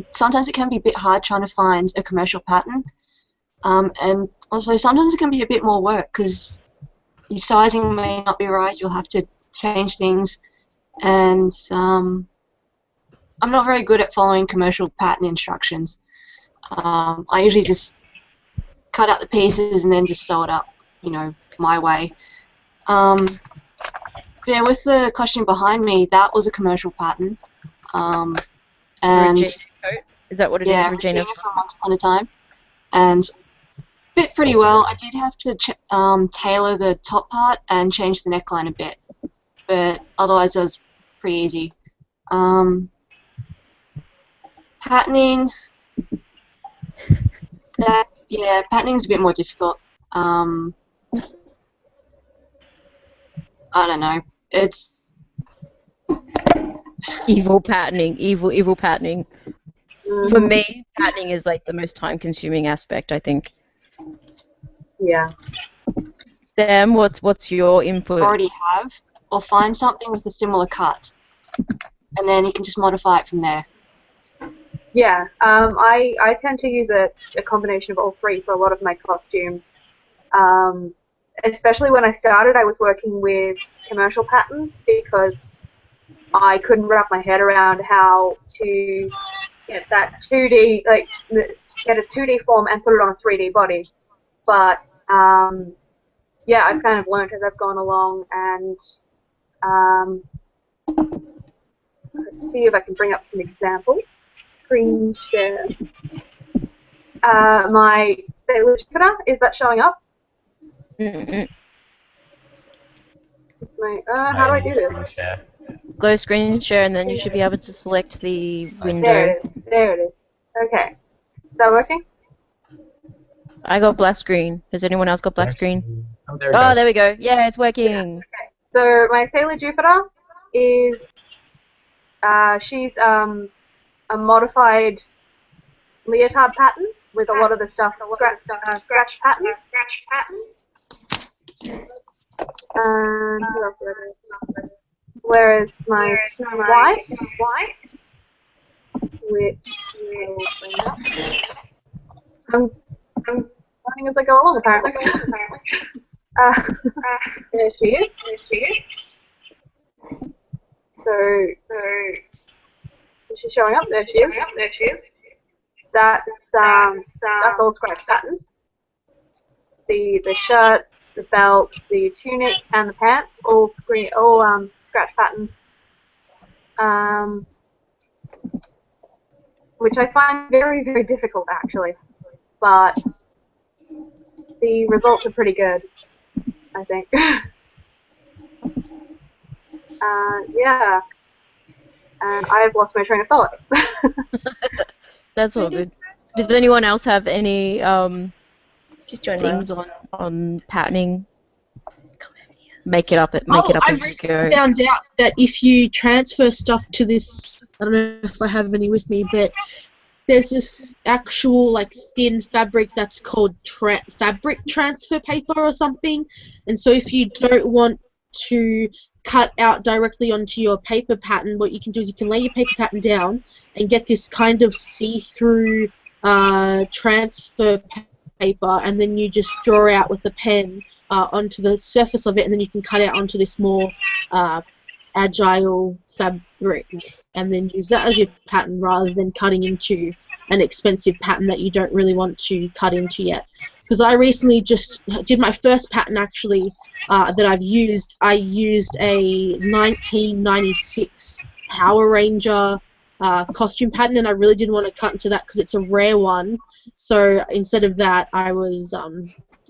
sometimes it can be a bit hard trying to find a commercial pattern. And also sometimes it can be a bit more work, because your sizing may not be right. You'll have to change things. And I'm not very good at following commercial pattern instructions. I usually just cut out the pieces and then just sew it up, my way. Yeah, with the costume behind me, that was a commercial pattern. And Regina coat? Is that what it is, yeah, Regina? from Once Upon a Time. And fit pretty well. I did have to tailor the top part and change the neckline a bit, but otherwise it was pretty easy. Patterning, patterning is a bit more difficult. I don't know. It's evil patterning. Evil patterning. For me, patterning is like the most time-consuming aspect, I think. Yeah. Sam, what's your input? Already have, or find something with a similar cut, and then you can just modify it from there. Yeah, I tend to use a combination of all three for a lot of my costumes. Especially when I started, I was working with commercial patterns because I couldn't wrap my head around how to get that 2D, get a 2D form and put it on a 3D body. But yeah, I've kind of learned as I've gone along, and let's see if I can bring up some examples. Screen share. My Sailor Jupiter, is that showing up? How do I do this? Go screen share, and then you should be able to select the window. There it is. Okay. Is that working? I got black screen. Has anyone else got black screen? Oh, there we go. Yeah, it's working. Okay. So my Sailor Jupiter is she's a modified leotard pattern with a lot of the stuff scratch pattern. And who else did I do? Whereas my Snow White, which will bring up. I'm learning as I go along, apparently. There she is. So is she showing up? There she is. That's all scratch pattern. The shirt, the belt, the tunic, and the pants all scratch pattern. Which I find very, very difficult actually, but the results are pretty good, I think. Yeah, and I've lost my train of thought. That's all good. Does anyone else have any Just things on patterning? Make it up as you I've go. recently found out that if you transfer stuff to this, I don't know if I have any with me, but there's this actual like thin fabric that's called fabric transfer paper or something, and so if you don't want to cut out directly onto your paper pattern, what you can do is you can lay your paper pattern down and get this kind of see-through transfer paper, and then you just draw out with a pen onto the surface of it, and then you can cut out onto this more agile fabric, and then use that as your pattern rather than cutting into an expensive pattern that you don't really want to cut into yet. Because I recently just did my first pattern actually that I've used. I used a 1996 Power Ranger costume pattern, and I really didn't want to cut into that because it's a rare one. So instead of that, I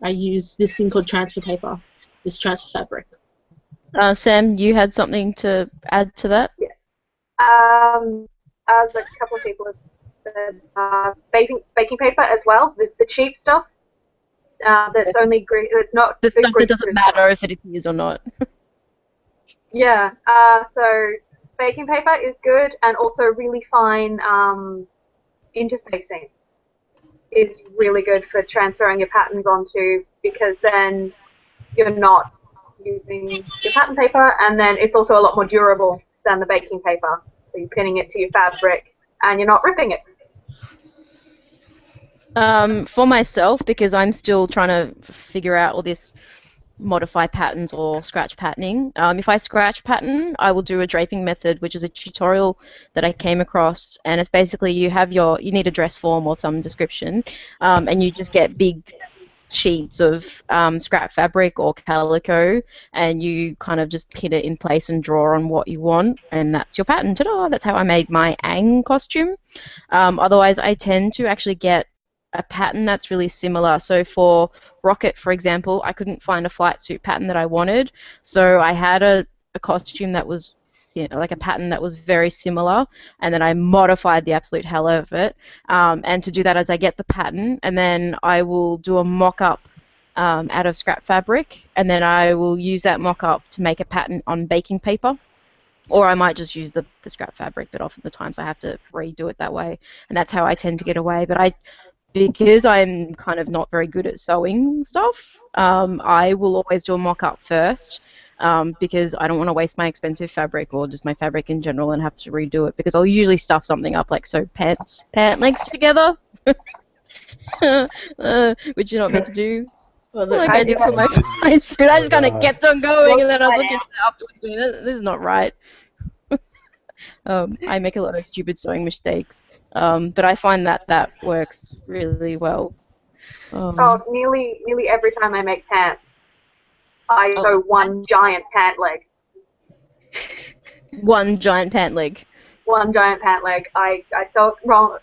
used this thing called transfer paper, this transfer fabric. Sam, you had something to add to that? Yeah. As a couple of people have said, baking paper as well, the cheap stuff. That's only great. It's not The stuff that doesn't stuff. matter if it appears or not. Yeah. So baking paper is good, and also really fine interfacing is really good for transferring your patterns onto, because then you're not using your pattern paper, and then it's also a lot more durable than the baking paper. So you're pinning it to your fabric, and you're not ripping it. For myself, because I'm still trying to figure out all this modify patterns or scratch patterning. If I scratch pattern, I will do a draping method, which is a tutorial that I came across, and it's basically you need a dress form or some description, and you just get big sheets of scrap fabric or calico, and you kind of just pin it in place and draw on what you want, and that's your pattern. Ta-da! That's how I made my Aang costume. Otherwise, I tend to actually get a pattern that's really similar. So for Rocket, for example, I couldn't find a flight suit pattern that I wanted, so I had a costume that was like a pattern that was very similar, and then I modified the absolute hell out of it. And to do that, as I get the pattern, and then I will do a mock-up out of scrap fabric, and then I will use that mock-up to make a pattern on baking paper. Or I might just use the scrap fabric, but often the times I have to redo it that way, and that's how I tend to get away. But because I'm kind of not very good at sewing stuff, I will always do a mock-up first, because I don't want to waste my expensive fabric or just my fabric in general and have to redo it, because I'll usually stuff something up, like sew pant legs together, which you're not meant to do. Well, Like I did for my flight suit. I just kind of kept on going, and then I was looking at it afterwards going, this is not right. I make a lot of stupid sewing mistakes, but I find that works really well. Nearly every time I make pants, I sew one giant pant leg. One giant pant leg. One giant pant leg. I sew it wrong,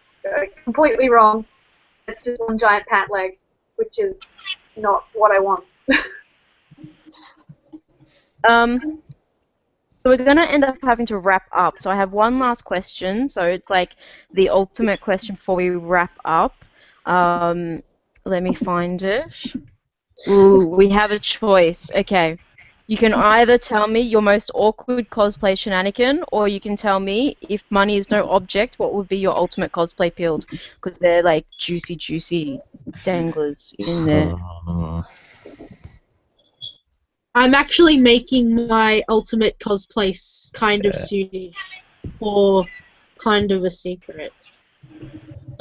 completely wrong. It's just one giant pant leg, which is not what I want. So we're going to end up having to wrap up. So I have one last question. So it's like the ultimate question before we wrap up. Let me find it. Ooh, we have a choice. Okay. You can either tell me your most awkward cosplay shenanigan, or you can tell me if money is no object, what would be your ultimate cosplay build? Because they're like juicy, juicy danglers in there. I'm actually making my ultimate cosplay kind of suited for kind of a secret.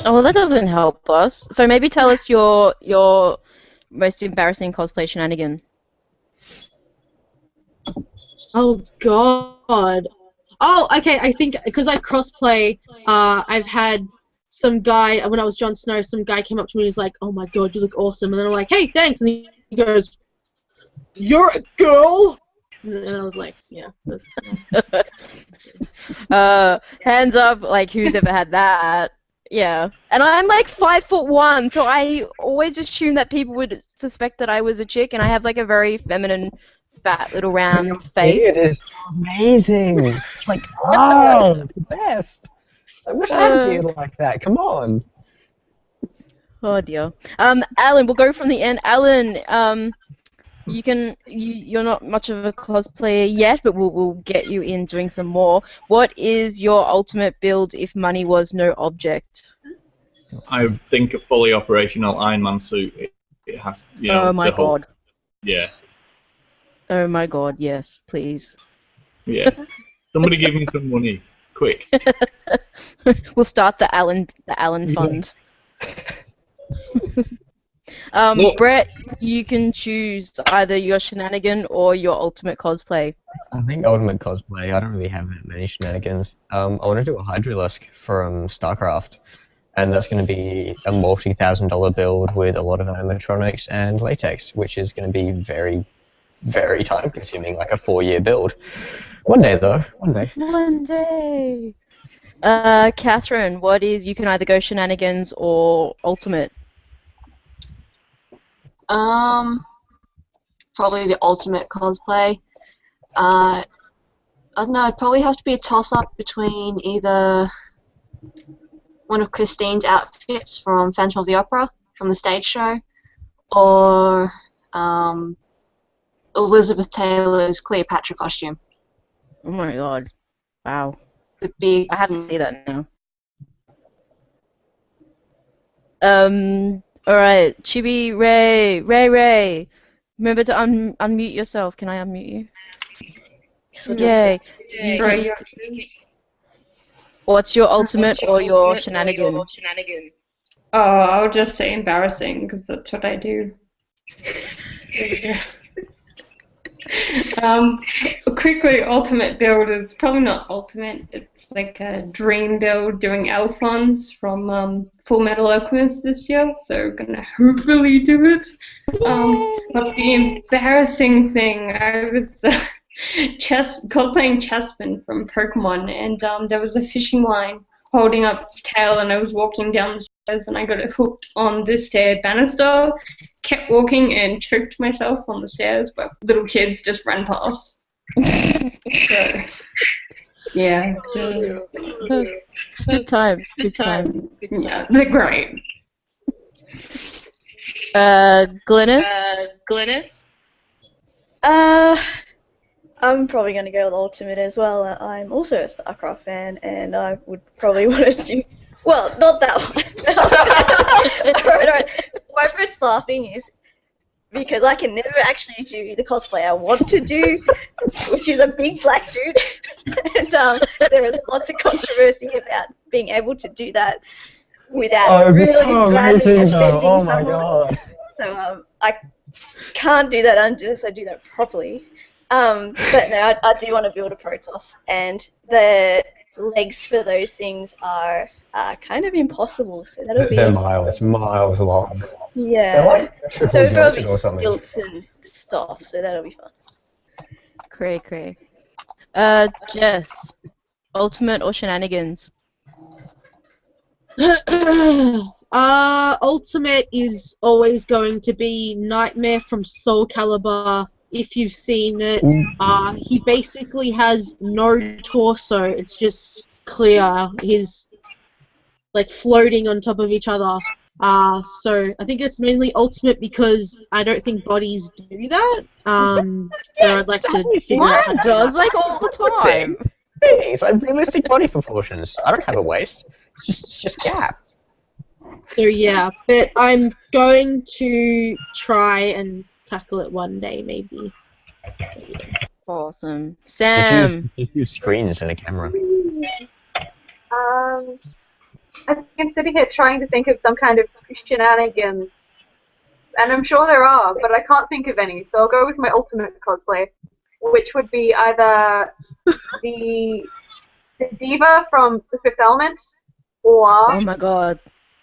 Oh, well, that doesn't help us. So maybe tell us your most embarrassing cosplay shenanigan. Oh God. Oh, okay. I think because I crossplay, I've had some guy when I was Jon Snow. Some guy came up to me and was like, "Oh my God, you look awesome!" And then I'm like, "Hey, thanks." And he goes, "You're a girl." And I was like, "Yeah." Hands up, like who's ever had that? Yeah. And I'm like 5'1", so I always assumed that people would suspect that I was a chick, and I have like a very feminine, fat little round face. It is amazing. It's like, oh, the best. I wish I had a beard like that. Come on. Oh dear. Allan, we'll go from the end. Allan, you're not much of a cosplayer yet, but we'll get you in doing some more. What is your ultimate build if money was no object? I think a fully operational Iron Man suit. It has, you know. Oh my God. Yeah. Oh my God, yes, please. Yeah. Somebody give me some money, quick. We'll start the Allan fund. Look. Brett, you can choose either your shenanigan or your ultimate cosplay. I think ultimate cosplay. I don't really have that many shenanigans. I want to do a Hydralisk from StarCraft, and that's going to be a multi-$1,000 build with a lot of animatronics and latex, which is going to be very, very time-consuming, like a 4-year build. One day, though. One day. One day. Catherine, what is? You can either go shenanigans or ultimate. Probably the ultimate cosplay. I don't know, it'd probably have to be a toss-up between either one of Christine's outfits from Phantom of the Opera, from the stage show, or Elizabeth Taylor's Cleopatra costume. Oh my God. Wow. The big... I have to see that now. Alright, Chibi, Ray. Remember to unmute yourself. Can I unmute you? Yes, I do. Yay. Right. What's your ultimate or your shenanigan? Oh, I'll just say embarrassing because that's what I do. Quickly, ultimate build is probably not ultimate. It's like a dream build doing elf ones from Full Metal Alchemist this year, so gonna hopefully do it. But the embarrassing thing, I was cosplaying Chespin from Pokemon, and there was a fishing line holding up its tail, and I was walking down the stairs, and I got it hooked on this stair banister. Kept walking and tripped myself on the stairs, but little kids just ran past. So, yeah. Good times. Yeah, they're great. Glynis? I'm probably going to go with ultimate as well. I'm also a StarCraft fan, and I would probably want to do... Well, not that one. My friend's laughing is because I can never actually do the cosplay I want to do, which is a big black dude. And there is lots of controversy about being able to do that without really badly offending Oh my someone. God. So I can't do that unless I do that properly. But no, I do want to build a Protoss, and the legs for those things are kind of impossible. So that'll be... They're miles long. Yeah. They're like triple So it'll jointed be or something. stilts and stuff, so that'll be fun. Cray. Jess, ultimate or shenanigans? Ultimate is always going to be Nightmare from Soul Calibur. If you've seen it, he basically has no torso. It's just clear. He's like floating on top of each other. So I think it's mainly ultimate because I don't think bodies do that. So I'd like to figure out how Mine to do does, that. like, all the time. Things like realistic body proportions. I don't have a waist. It's just gap. So yeah, but I'm going to try and tackle it one day, maybe. So, yeah. Awesome. Just Sam. use screens and a camera. I'm sitting here trying to think of some kind of shenanigans, and I'm sure there are, but I can't think of any. So I'll go with my ultimate cosplay, which would be either the diva from The Fifth Element, or Oh my god.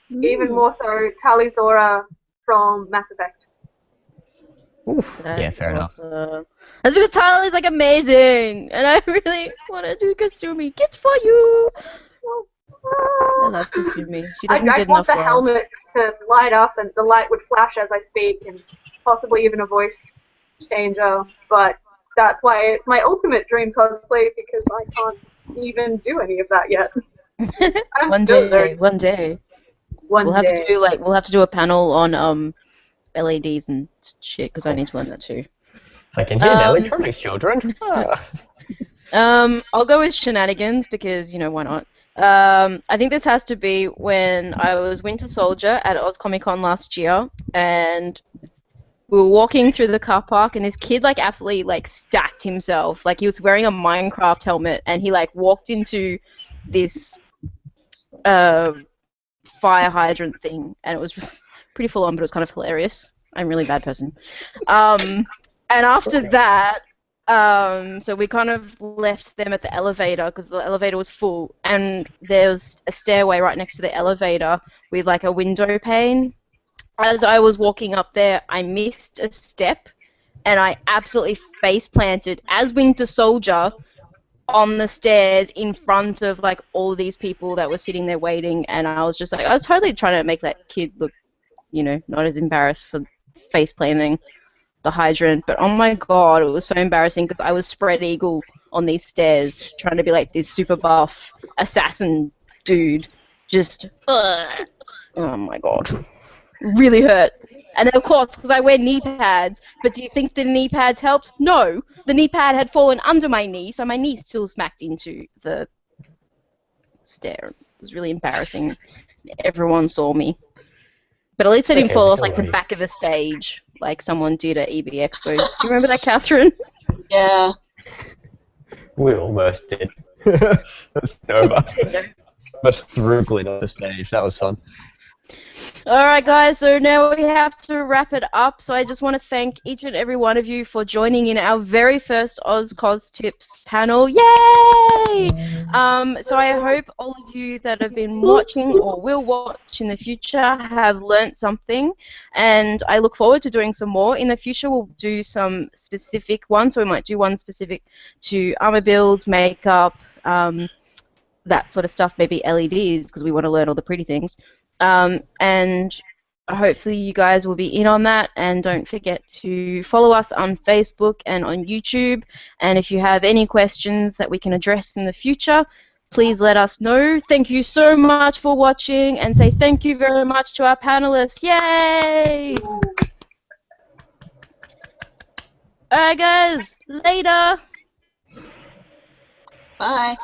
even more so Talizora from Mass Effect. Oof. That's Yeah, fair enough. awesome. That's because Tyler's like amazing, and I really want to do Kasumi. Gift for you. I love Kasumi. She doesn't I'd get want enough the love. helmet to light up and the light would flash as I speak and possibly even a voice changer, but that's why it's my ultimate dream cosplay because I can't even do any of that yet. I'm One still day, learning. one day. One We'll have day. to do a panel on LEDs and shit because I need to learn that too. It's like, and here's electronics, children. I'll go with shenanigans because, you know, why not? I think this has to be when I was Winter Soldier at OzComic-Con last year, and we were walking through the car park, and this kid, like, absolutely, like, stacked himself. Like, he was wearing a Minecraft helmet, and he, like, walked into this fire hydrant thing, and it was just pretty full on, but it was kind of hilarious. I'm a really bad person. And after that, so we kind of left them at the elevator because the elevator was full, and there was a stairway right next to the elevator with like a window pane. As I was walking up there, I missed a step, and I absolutely face planted as Winter Soldier on the stairs in front of like all of these people that were sitting there waiting, and I was just like, I was totally trying to make that kid look, you know, not as embarrassed for face planting the hydrant, but oh my god, it was so embarrassing because I was spread eagle on these stairs trying to be like this super buff assassin dude. Just, oh my god. Really hurt. And then of course, because I wear knee pads, but do you think the knee pads helped? No. The knee pad had fallen under my knee, so my knee still smacked into the stair. It was really embarrassing. Everyone saw me. But at least I didn't Okay, fall we off feel like the right. back of a stage, like someone did at EB Expo. Do you remember that, Catherine? Yeah. We almost did. That's over. But through glid on the stage. That was fun. Alright guys, so now we have to wrap it up. So I just want to thank each and every one of you for joining in our very first OzCosTips panel. Yay! So I hope all of you that have been watching or will watch in the future have learnt something, and I look forward to doing some more. In the future we'll do some specific ones, so we might do one specific to armor builds, makeup, that sort of stuff, maybe LEDs because we want to learn all the pretty things. And hopefully you guys will be in on that, and don't forget to follow us on Facebook and on YouTube, and if you have any questions that we can address in the future, please let us know. Thank you so much for watching, and say thank you very much to our panelists. Yay! Alright guys, later! Bye.